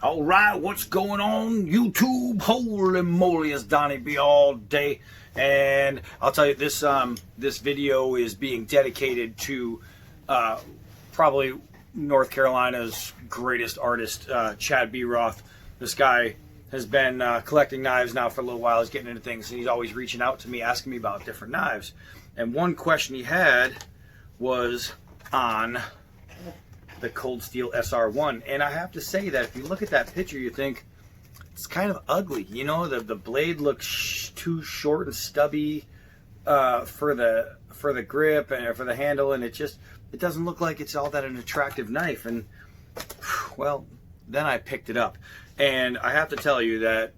All right, what's going on YouTube? Holy moly, it's Donnie B all day, and I'll tell you this. This video is being dedicated to probably North Carolina's greatest artist, Chad B. Roth. This guy has been collecting knives now for a little while. He's getting into things, and he's always reaching out to me, asking me about different knives. And one question he had was on the Cold Steel SR1, and I have to say that if you look at that picture, you think it's kind of ugly. You know, the blade looks too short and stubby for the grip and for the handle, and it doesn't look like it's all that an attractive knife. And well, then I picked it up, and I have to tell you that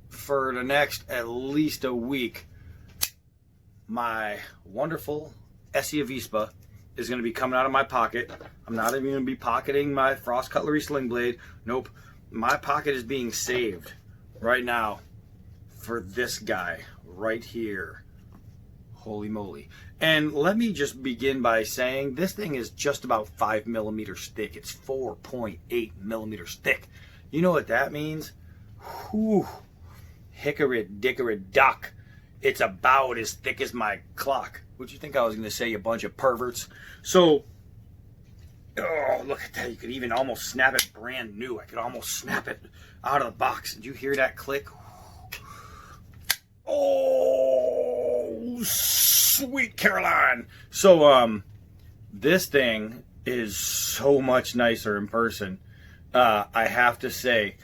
for the next at least a week, my wonderful Essie Avispa is going to be coming out of my pocket. I'm not even going to be pocketing my Frost Cutlery sling blade. Nope. My pocket is being saved right now for this guy right here. Holy moly. And let me just begin by saying this thing is just about 5 millimeters thick. It's 4.8 millimeters thick. You know what that means? Whew. Hickory dickory dock. It's about as thick as my clock. What'd you think I was going to say, you bunch of perverts? So, oh, look at that. You could even almost snap it brand new. I could almost snap it out of the box. Did you hear that click? Oh, sweet Caroline. So, this thing is so much nicer in person. I have to say.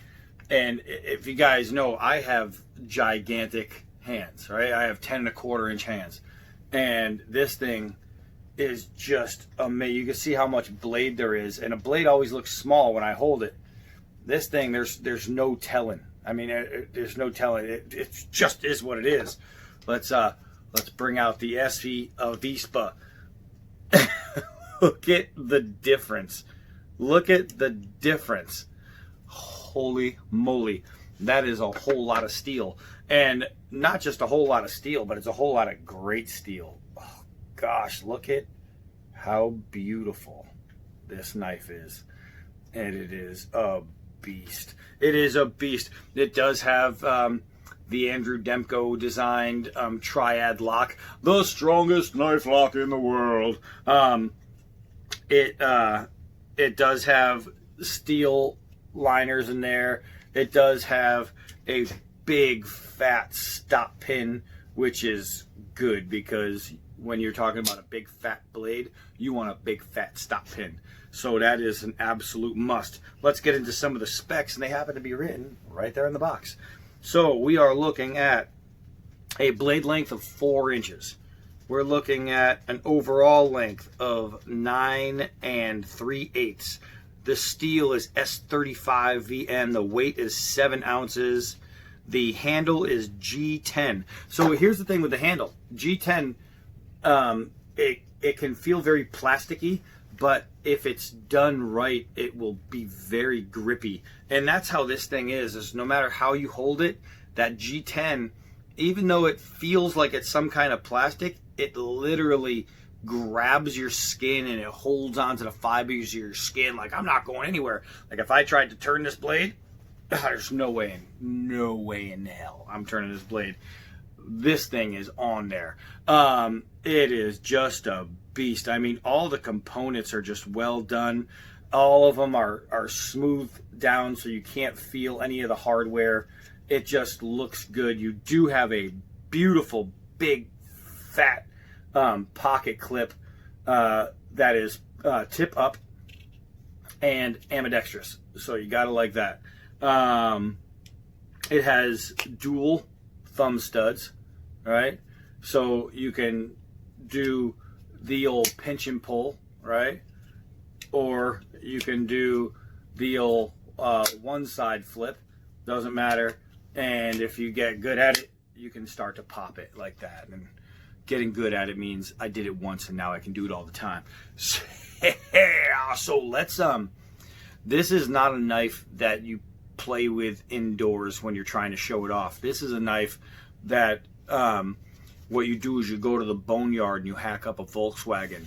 And if you guys know, I have gigantic hands, right? I have 10.25-inch hands. And this thing is just amazing. You can see how much blade there is, and a blade always looks small when I hold it. This thing, there's no telling. I mean, there's no telling. It just is what it is. Let's bring out the Essie Avispa. Look at the difference. Look at the difference. Holy moly. That is a whole lot of steel. And not just a whole lot of steel, but it's a whole lot of great steel. Oh, gosh, look at how beautiful this knife is. And it is a beast. It is a beast. It does have the Andrew Demko designed triad lock. The strongest knife lock in the world. It does have steel liners in there. It does have a big fat stop pin, which is good because when you're talking about a big fat blade, you want a big fat stop pin. So that is an absolute must. Let's get into some of the specs, and they happen to be written right there in the box. So we are looking at a blade length of 4 inches. We're looking at an overall length of 9 3/8. The steel is S35 VN. The weight is 7 ounces. The handle is G10. So here's the thing with the handle. G10, it can feel very plasticky, but if it's done right, it will be very grippy. And that's how this thing is no matter how you hold it, that G10, even though it feels like it's some kind of plastic, it literally grabs your skin and it holds onto the fibers of your skin like I'm not going anywhere. Like if I tried to turn this blade, there's no way in hell I'm turning this blade. This thing is on there. It is just a beast. I mean, all the components are just well done. All of them are smoothed down so you can't feel any of the hardware. It just looks good. You do have a beautiful big fat pocket clip that is tip up and ambidextrous, so you gotta like that. It has dual thumb studs, right? So you can do the old pinch and pull, right? Or you can do the old one side flip, doesn't matter. And if you get good at it, you can start to pop it like that. And getting good at it means I did it once and now I can do it all the time. So let's this is not a knife that you play with indoors when you're trying to show it off. This is a knife that what you do is you go to the boneyard and you hack up a Volkswagen.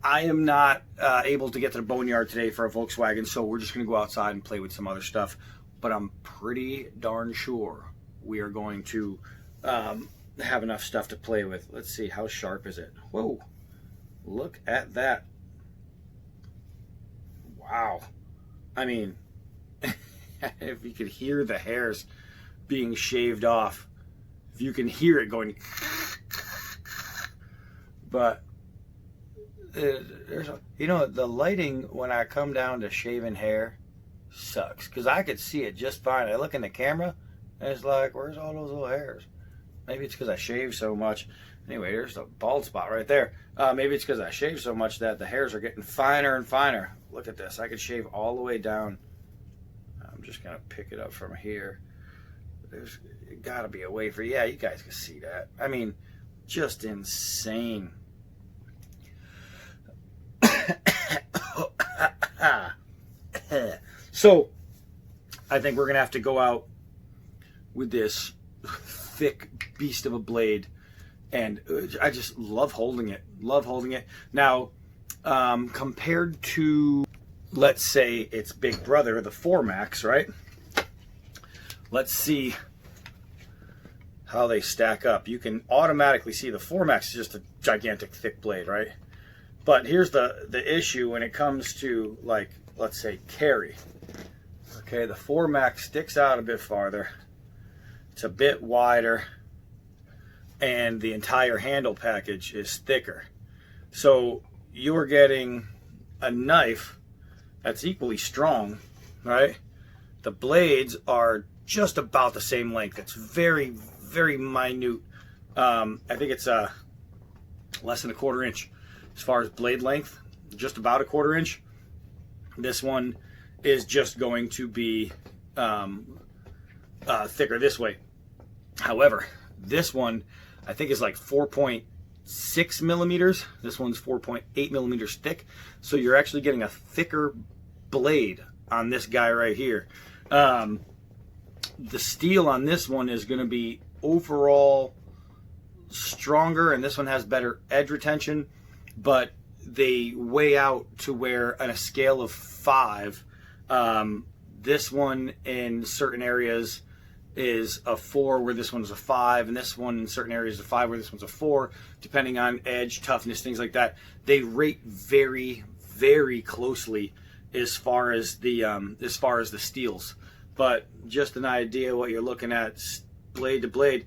I am not able to get to the boneyard today for a Volkswagen, so we're just going to go outside and play with some other stuff. But I'm pretty darn sure we are going to have enough stuff to play with. Let's see, how sharp is it? Whoa, look at that. Wow. I mean, if you could hear the hairs being shaved off, if you can hear it going, but there's a, you know, the lighting when I come down to shaving hair sucks, because I could see it just fine. I look in the camera and it's like, where's all those little hairs? Maybe it's because I shave so much. Anyway, there's a bald spot right there. Maybe it's because I shave so much that the hairs are getting finer and finer. Look at this. I could shave all the way down. I'm just going to pick it up from here. There's got to be a way for, yeah, you guys can see that. I mean, just insane. So, I think we're going to have to go out with this thick beast of a blade, and I just love holding it. Love holding it. Now, compared to, let's say, its big brother, the 4MAX, right? Let's see how they stack up. You can automatically see the 4MAX is just a gigantic thick blade, right? But here's the issue when it comes to, like, let's say carry. Okay, the 4MAX sticks out a bit farther. It's a bit wider, and the entire handle package is thicker. So you're getting a knife that's equally strong, right? The blades are just about the same length. It's very, very minute. I think it's less than a 1/4 inch as far as blade length, just about a 1/4 inch. This one is just going to be thicker this way. However, this one I think is like 4.6 millimeters. This one's 4.8 millimeters thick. So you're actually getting a thicker blade on this guy right here. The steel on this one is going to be overall stronger, and this one has better edge retention, but they weigh out to where on a scale of 5, this one in certain areas is a 4 where this one's a 5, and this one in certain areas is a 5 where this one's a 4, depending on edge, toughness, things like that. They rate very, very closely as far as the steels. But just an idea what you're looking at blade to blade,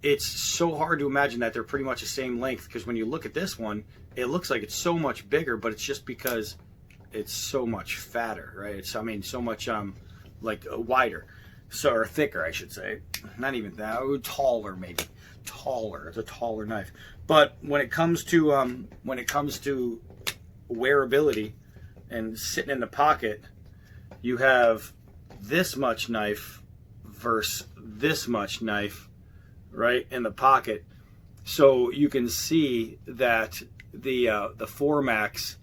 it's so hard to imagine that they're pretty much the same length, because when you look at this one, it looks like it's so much bigger, but it's just because it's so much fatter, right? It's, I mean, so much like wider, so, or thicker, I should say. Not even that, taller maybe. Taller. It's a taller knife. But when it comes to wearability and sitting in the pocket, you have this much knife versus this much knife right in the pocket. So you can see that the 4MAX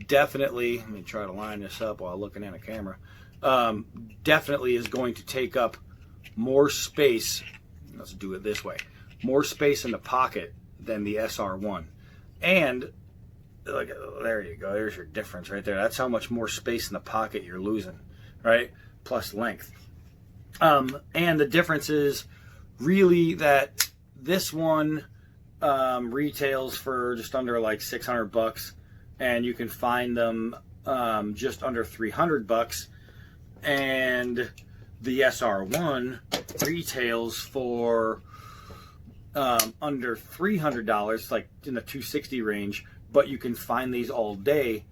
definitely, let me try to line this up while looking at a camera, definitely is going to take up more space, let's do it this way, more space in the pocket than the SR1. And like, there you go, there's your difference right there. That's how much more space in the pocket you're losing, right? Plus length. And the difference is really that this one retails for just under like $600, and you can find them just under $300, and the SR1 retails for under $300, like in the $260 range, but you can find these all day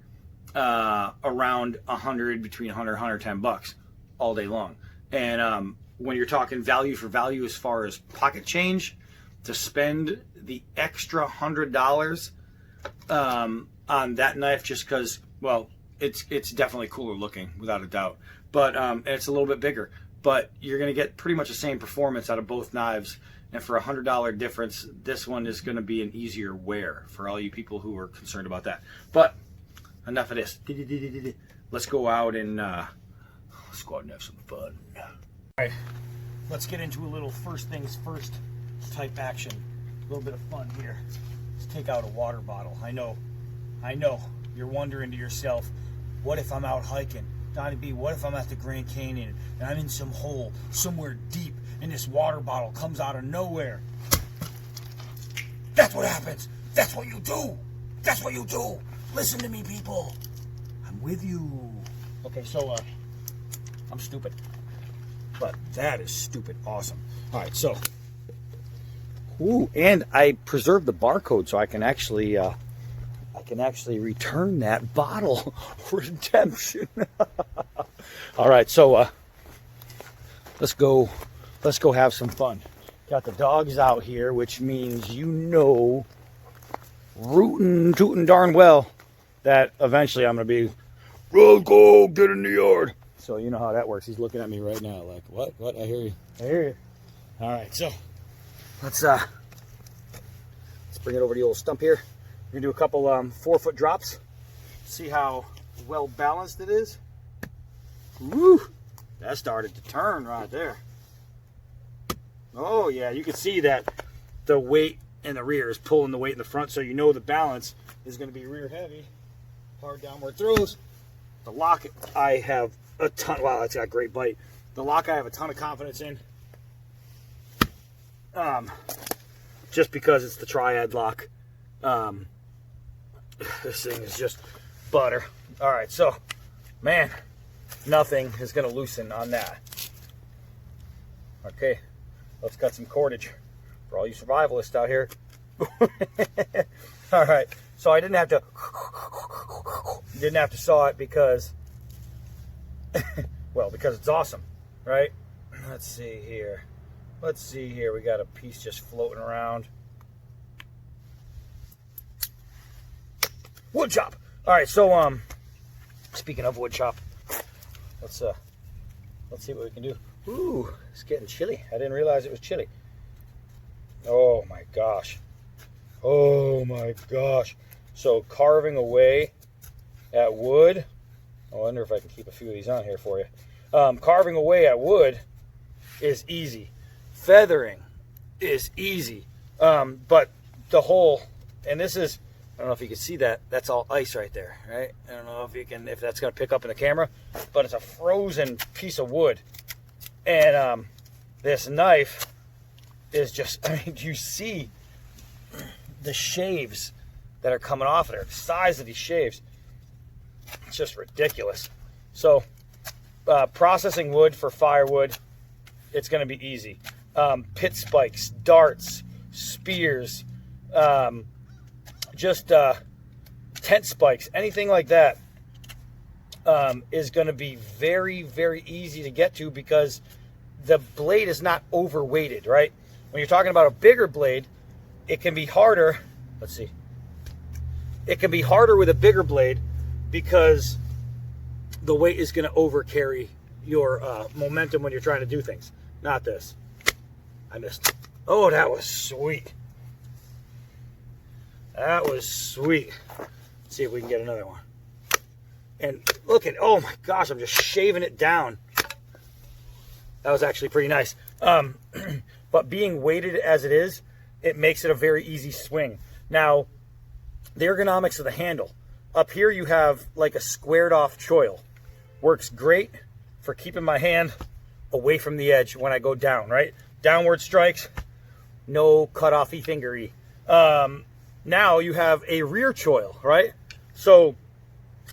around between $100 and $110 all day long. And when you're talking value for value as far as pocket change, to spend the extra $100 on that knife just because, well, it's definitely cooler looking without a doubt, but it's a little bit bigger, but you're going to get pretty much the same performance out of both knives. And for $100 difference, this one is going to be an easier wear for all you people who are concerned about that. But enough of this. Let's go out and have some fun. All right, let's get into a little first things first type action. A little bit of fun here. Let's take out a water bottle. I know I know, you're wondering to yourself, what if I'm out hiking? Donnie B, what if I'm at the Grand Canyon and I'm in some hole somewhere deep and this water bottle comes out of nowhere? That's what happens. That's what you do. That's what you do. Listen to me, people. I'm with you. Okay, so I'm stupid. But that is stupid awesome. All right, so. Ooh, and I preserved the barcode so I can actually return that bottle. Redemption. All right, so let's go have some fun. Got the dogs out here, which means rootin' tootin' darn well that eventually I'm gonna be, let's go get in the yard. So you know how that works. He's looking at me right now like, what? I hear you. All right, so let's bring it over to the old stump here. We're gonna do a couple 4-foot drops. See how well balanced it is. Woo! That started to turn right there. Oh yeah, you can see that the weight in the rear is pulling the weight in the front, so you know the balance is going to be rear heavy. Hard downward throws. The lock I have a ton. Wow, that's got a great bite. The lock I have a ton of confidence in. Just because it's the triad lock. This thing is just butter. All right, so man, nothing is going to loosen on that. Okay, let's cut some cordage for all you survivalists out here. All right, so I didn't have to saw it because, well, because it's awesome, right? Let's see here. We got a piece just floating around. Wood chop. All right, so speaking of wood chop, let's see what we can do. Ooh, it's getting chilly. I didn't realize it was chilly. Oh my gosh. So carving away at wood. I wonder if I can keep a few of these on here for you. Carving away at wood is easy. Feathering is easy. But the whole, and this is, I don't know if you can see that. That's all ice right there, right? I don't know if that's going to pick up in the camera, but it's a frozen piece of wood. And this knife is just, I mean, you see the shaves that are coming off of there. The size of these shaves, it's just ridiculous. So processing wood for firewood, it's going to be easy. Pit spikes, darts, spears, just tent spikes, anything like that is going to be very, very easy to get to because the blade is not overweighted, right? When you're talking about a bigger blade, it can be harder. Let's see. It can be harder with a bigger blade because the weight is going to overcarry your momentum when you're trying to do things. Not this. I missed. Oh, that was sweet. That was sweet. Let's see if we can get another one. And look at, oh my gosh, I'm just shaving it down. That was actually pretty nice. But being weighted as it is, it makes it a very easy swing. Now, the ergonomics of the handle. Up here you have like a squared off choil. Works great for keeping my hand away from the edge when I go down, right? Downward strikes, no cut-offy fingery. Now you have a rear choil, right? So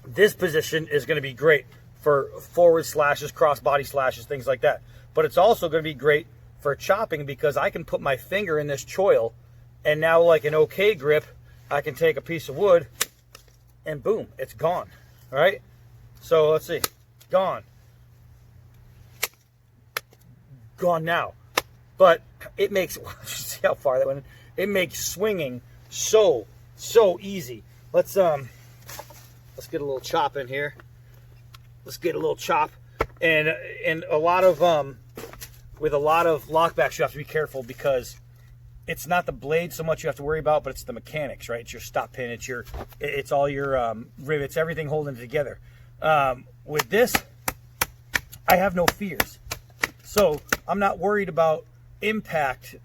this position is going to be great for forward slashes, cross-body slashes, things like that. But it's also going to be great for chopping because I can put my finger in this choil and now like an okay grip, I can take a piece of wood and boom, it's gone, all right? So let's see, gone now. But it makes, see how far that went? It makes swinging so easy. Let's get a little chop in here. Let's get a little chop. And a lot of with a lot of lockbacks you have to be careful because it's not the blade so much you have to worry about, but it's the mechanics, right? It's your stop pin, it's all your rivets, everything holding it together. With this, I have no fears. So I'm not worried about impact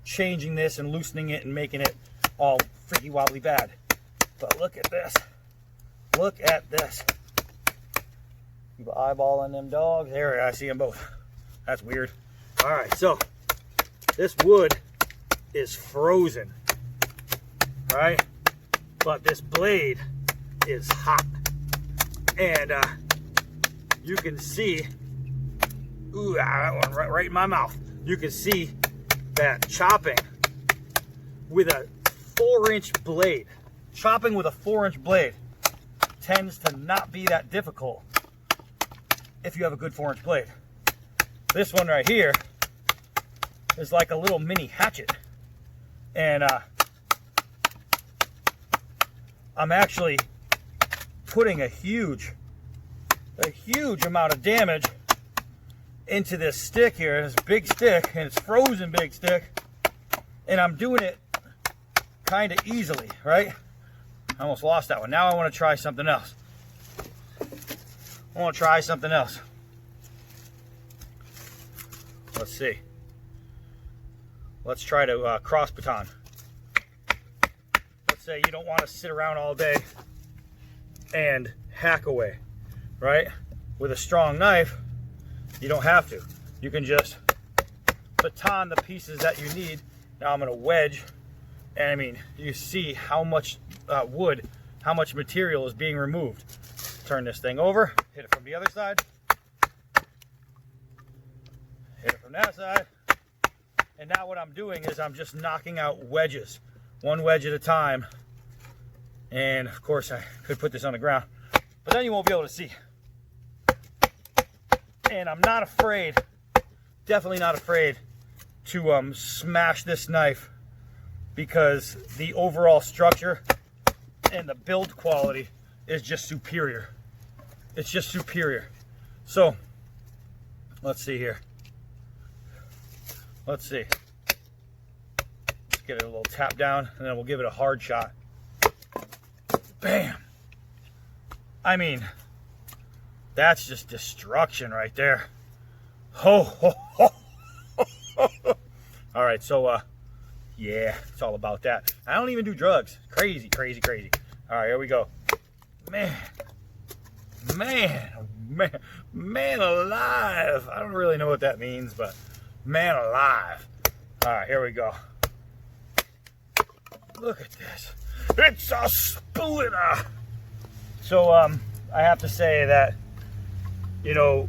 changing this and loosening it and making it all freaky wobbly bad. But look at this. Look at this. Keep an eyeball on them dogs. There, I see them both. That's weird. All right, so this wood is frozen, right? But this blade is hot. And you can see, ooh, that one right in my mouth. You can see that chopping with a 4-inch blade, chopping with a 4-inch blade tends to not be that difficult if you have a good 4-inch blade. This one right here is like a little mini hatchet. And I'm actually putting a huge amount of damage into this stick here, this big stick, and it's frozen big stick, and I'm doing it kind of easily, right? I almost lost that one. Now I want to try something else. Let's see. Let's try to cross baton. Let's say you don't want to sit around all day and hack away, right? With a strong knife, you don't have to. You can just baton the pieces that you need. Now I'm going to wedge, and I mean, you see how much wood, how much material is being removed. Turn this thing over, hit it from the other side, hit it from that side, and now what I'm doing is I'm just knocking out wedges, one wedge at a time. And of course I could put this on the ground, but then you won't be able to see. And I'm not afraid, definitely not afraid to smash this knife, because the overall structure and the build quality is just superior. It's just superior. So let's see here. Let's see. Let's get it a little tap down, and then we'll give it a hard shot. Bam! I mean, that's just destruction right there. Ho, ho, ho, ho, ho. All right, so yeah, it's all about that. I don't even do drugs. Crazy, crazy, crazy. All right, here we go. Man alive. I don't really know what that means, but man alive. All right, here we go. Look at this. It's a splitter. So I have to say that, you know,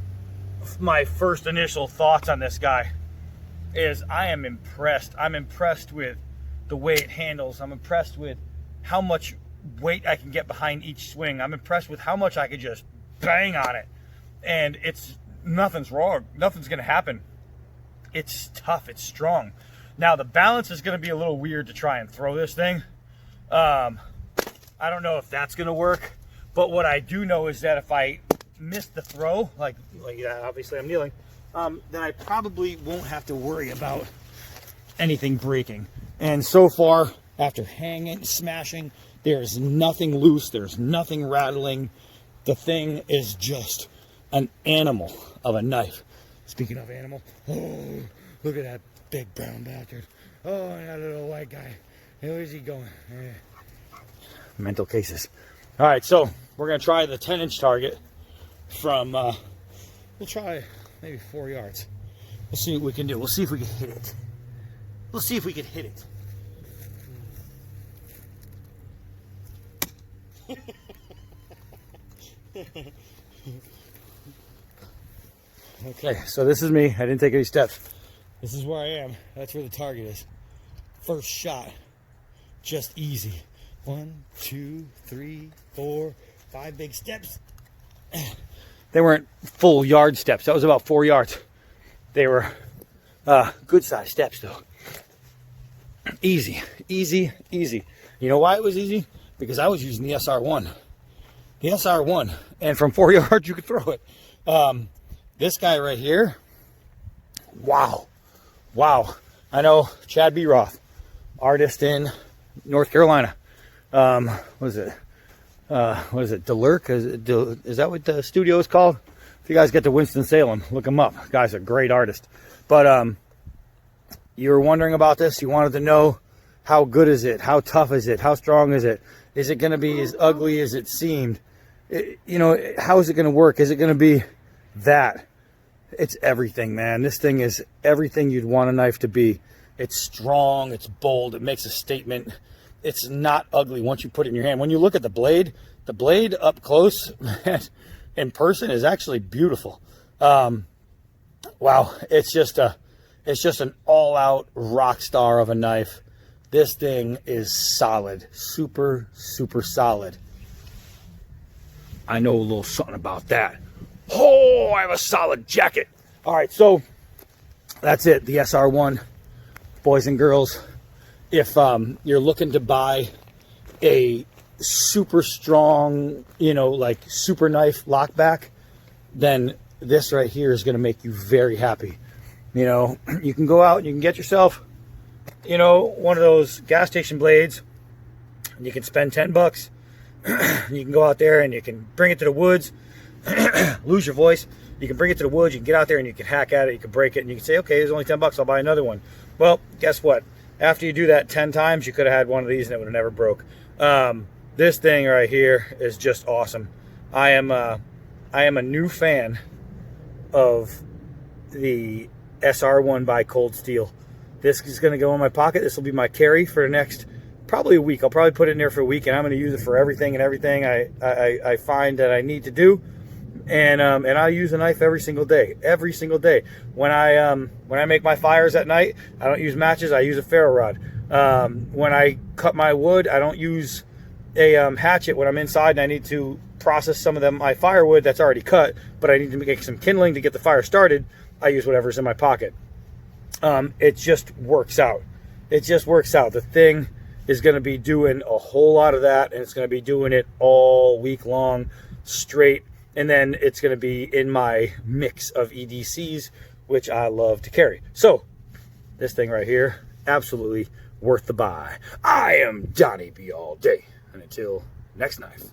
my first initial thoughts on this guy is I am impressed. I'm impressed with the way it handles. I'm impressed with how much weight I can get behind each swing. I'm impressed with how much I could just bang on it. And it's, nothing's wrong. Nothing's going to happen. It's tough. It's strong. Now, the balance is going to be a little weird to try and throw this thing. I don't know if that's going to work. But what I do know is that if I miss the throw, like obviously I'm kneeling, then I probably won't have to worry about anything breaking. And so far, after hanging, smashing, there's nothing loose. There's nothing rattling. The thing is just an animal of a knife. Speaking of animal, oh, look at that big brown bastard. Oh, and that little white guy. Where's he going? Mental cases. All right, so we're going to try the 10-inch target from, we'll try maybe 4 yards. We'll see what we can do. We'll see if we can hit it. We'll see if we can hit it. Okay, so this is me. I didn't take any steps. This is where I am. That's where the target is. First shot. Just easy. 1, 2, 3, 4, 5 big steps. They weren't full yard steps. That was about 4 yards. They were good sized steps though. Easy, easy, easy. You know why it was easy? Because I was using the SR1. The SR1. And from 4 yards you could throw it. This guy right here. Wow. Wow. I know Chad B. Roth, artist in North Carolina. What is it? Delurk? Is that what the studio is called? If you guys get to Winston-Salem, look him up. Guy's a great artist. But you were wondering about this. You wanted to know how good is it? How tough is it? How strong is it? Is it going to be as ugly as it seemed? you know, how is it going to work? Is it going to be that? It's everything, man. This thing is everything you'd want a knife to be. It's strong, it's bold, it makes a statement. It's not ugly once you put it in your hand. When you look at the blade up close, man, in person is actually beautiful. Wow, it's just an all-out rock star of a knife. This thing is solid, super, super solid. I know a little something about that. Oh, I have a solid jacket. All right, so that's it, the SR1, boys and girls. If you're looking to buy a super strong, you know, like super knife lockback, then this right here is going to make you very happy. You know, you can go out and you can get yourself, you know, one of those gas station blades, and you can spend $10. You can go out there and you can bring it to the woods, lose your voice. You can bring it to the woods, you can get out there and you can hack at it, you can break it, and you can say, okay, it's only $10, I'll buy another one. Well, guess what? After you do that 10 times, you could have had one of these and it would have never broke. This thing right here is just awesome. I am a new fan of the SR1 by Cold Steel. This is going to go in my pocket. This will be my carry for the next probably a week. I'll probably put it in there for a week, and I'm going to use it for everything I find that I need to do. And I use a knife every single day. Every single day. When I make my fires at night, I don't use matches. I use a ferro rod. When I cut my wood, I don't use a hatchet when I'm inside and I need to process some of my firewood that's already cut, but I need to make some kindling to get the fire started. I use whatever's in my pocket. It just works out. It just works out. The thing is going to be doing a whole lot of that, and it's going to be doing it all week long straight. And then it's going to be in my mix of EDCs, which I love to carry. So this thing right here, absolutely worth the buy. I am Johnny B all day. And until next knife.